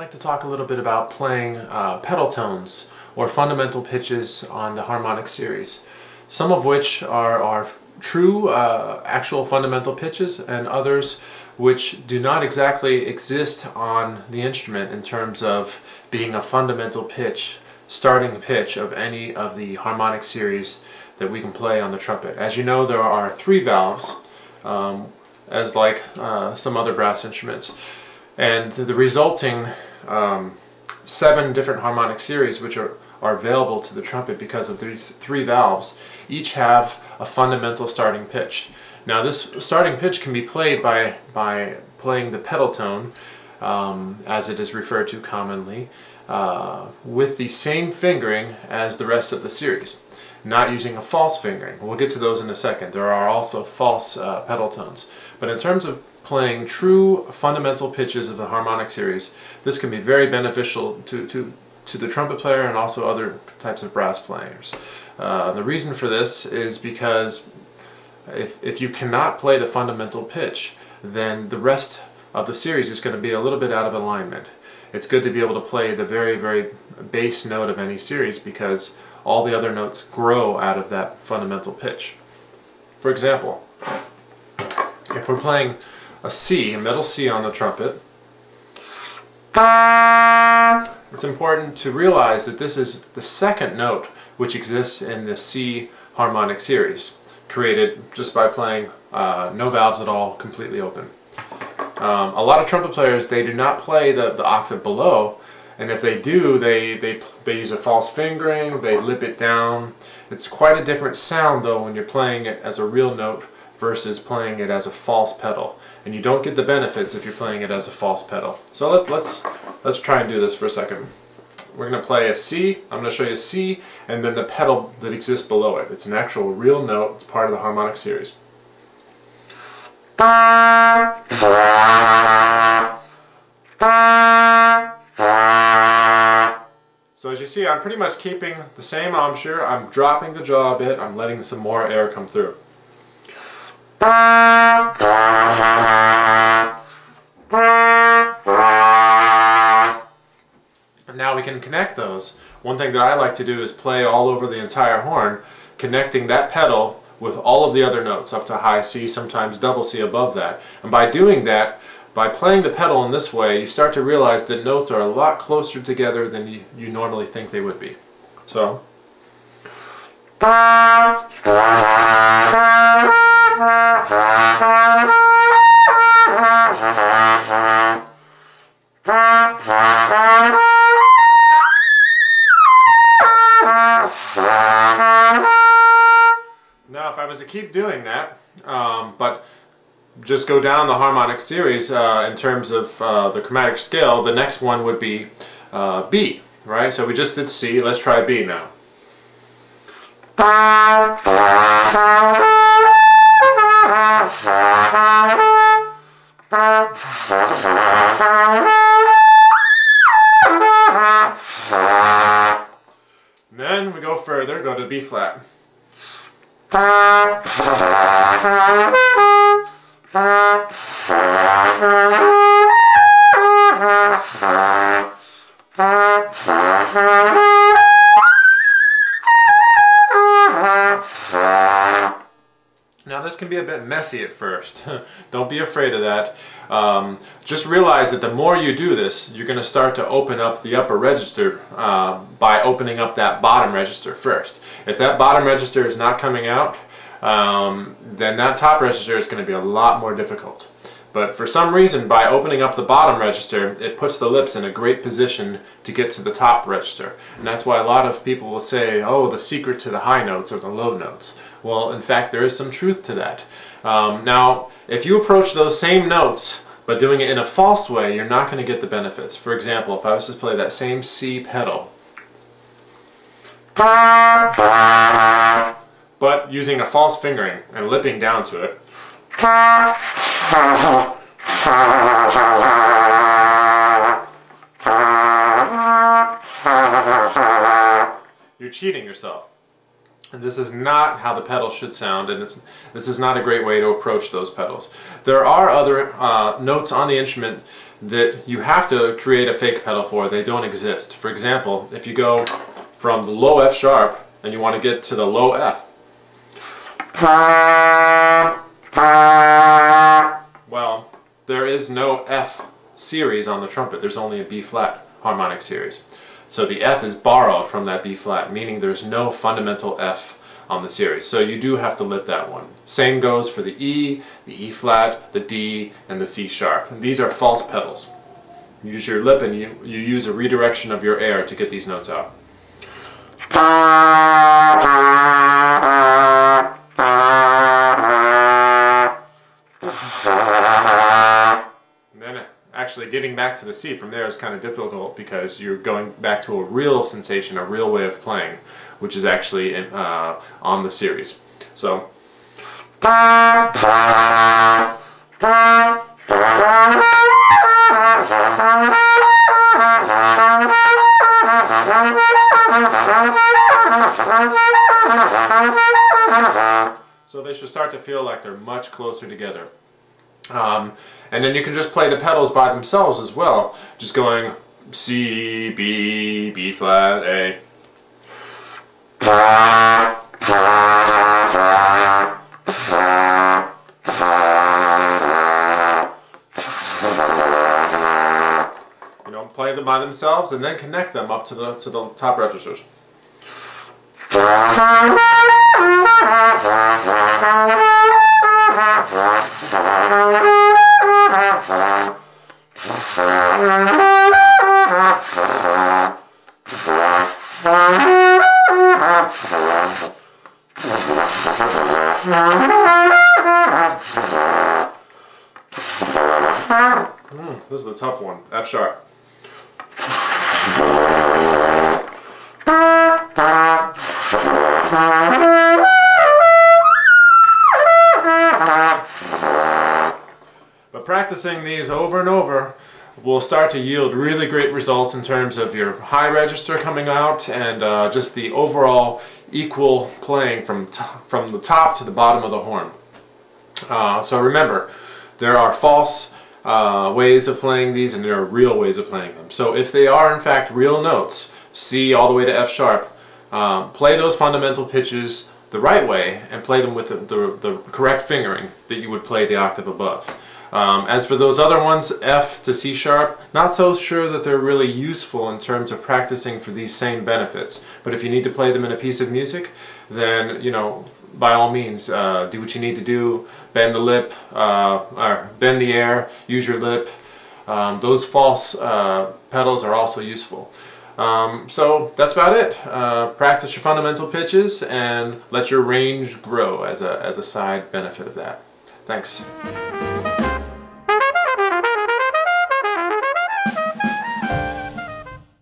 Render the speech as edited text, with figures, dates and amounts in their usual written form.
like to talk a little bit about playing pedal tones or fundamental pitches on the harmonic series, some of which are true actual fundamental pitches and others which do not exactly exist on the instrument in terms of being a fundamental pitch, starting pitch of any of the harmonic series that we can play on the trumpet. As you know, there are 3 valves, as like some other brass instruments, and the resulting 7 different harmonic series which are available to the trumpet because of these 3 valves each have a fundamental starting pitch. Now this starting pitch can be played by playing the pedal tone, as it is referred to commonly, with the same fingering as the rest of the series, not using a false fingering. We'll get to those in a second. There are also false pedal tones. But in terms of playing true fundamental pitches of the harmonic series, this can be very beneficial to the trumpet player and also other types of brass players. The reason for this is because if you cannot play the fundamental pitch, then the rest of the series is going to be a little bit out of alignment. It's good to be able to play the very, very base note of any series because all the other notes grow out of that fundamental pitch. For example, if we're playing a C, a middle C on the trumpet, it's important to realize that this is the second note which exists in the C harmonic series, created just by playing no valves at all, completely open. A lot of trumpet players, they do not play the octave below, and if they do, they use a false fingering, they lip it down. It's quite a different sound though when you're playing it as a real note versus playing it as a false pedal. And you don't get the benefits if you're playing it as a false pedal. So let's try and do this for a second. We're going to play a C. I'm going to show you a C and then the pedal that exists below it. It's an actual real note. It's part of the harmonic series. So as you see, I'm pretty much keeping the same embouchure. I'm dropping the jaw a bit. I'm letting some more air come through. Now we can connect those. One thing that I like to do is play all over the entire horn, connecting that pedal with all of the other notes up to high C, sometimes double C above that. And by doing that, by playing the pedal in this way, you start to realize that notes are a lot closer together than you normally think they would be. So. Now if I was to keep doing that, but just go down the harmonic series in terms of the chromatic scale, the next one would be B, right? So we just did C, let's try B now. And then we go further, go to B flat. Now this can be a bit messy at first. Don't be afraid of that. Just realize that the more you do this, you're going to start to open up the upper register by opening up that bottom register first. If that bottom register is not coming out, then that top register is going to be a lot more difficult. But for some reason, by opening up the bottom register, it puts the lips in a great position to get to the top register. And that's why a lot of people will say, oh, the secret to the high notes or the low notes. Well, in fact, there is some truth to that. Now, if you approach those same notes, but doing it in a false way, you're not going to get the benefits. For example, if I was to play that same C pedal, but using a false fingering and lipping down to it, you're cheating yourself. And this is not how the pedal should sound, and this is not a great way to approach those pedals. There are other notes on the instrument that you have to create a fake pedal for. They don't exist. For example, if you go from the low F sharp and you want to get to the low F, well, there is no F series on the trumpet. There's only a B flat harmonic series. So the F is borrowed from that B flat, meaning there's no fundamental F on the series. So you do have to lip that one. Same goes for the E flat, the D, and the C sharp. And these are false pedals. You use your lip and you use a redirection of your air to get these notes out. Actually getting back to the C from there is kind of difficult because you're going back to a real sensation, a real way of playing, which is actually on the series. So they should start to feel like they're much closer together. And then you can just play the pedals by themselves as well, just going C, B, B flat, A. You know, play them by themselves and then connect them up to the top registers. This is the tough one, F sharp. But practicing these over and over will start to yield really great results in terms of your high register coming out and just the overall equal playing from the top to the bottom of the horn. So remember, there are false ways of playing these and there are real ways of playing them. So if they are in fact real notes, C all the way to F sharp, play those fundamental pitches the right way and play them with the correct fingering that you would play the octave above. As for those other ones, F to C sharp, not so sure that they're really useful in terms of practicing for these same benefits. But if you need to play them in a piece of music, then, you know, by all means, do what you need to do. Bend the lip, or bend the air, use your lip. Those false pedals are also useful. So that's about it. Practice your fundamental pitches and let your range grow as a side benefit of that. Thanks.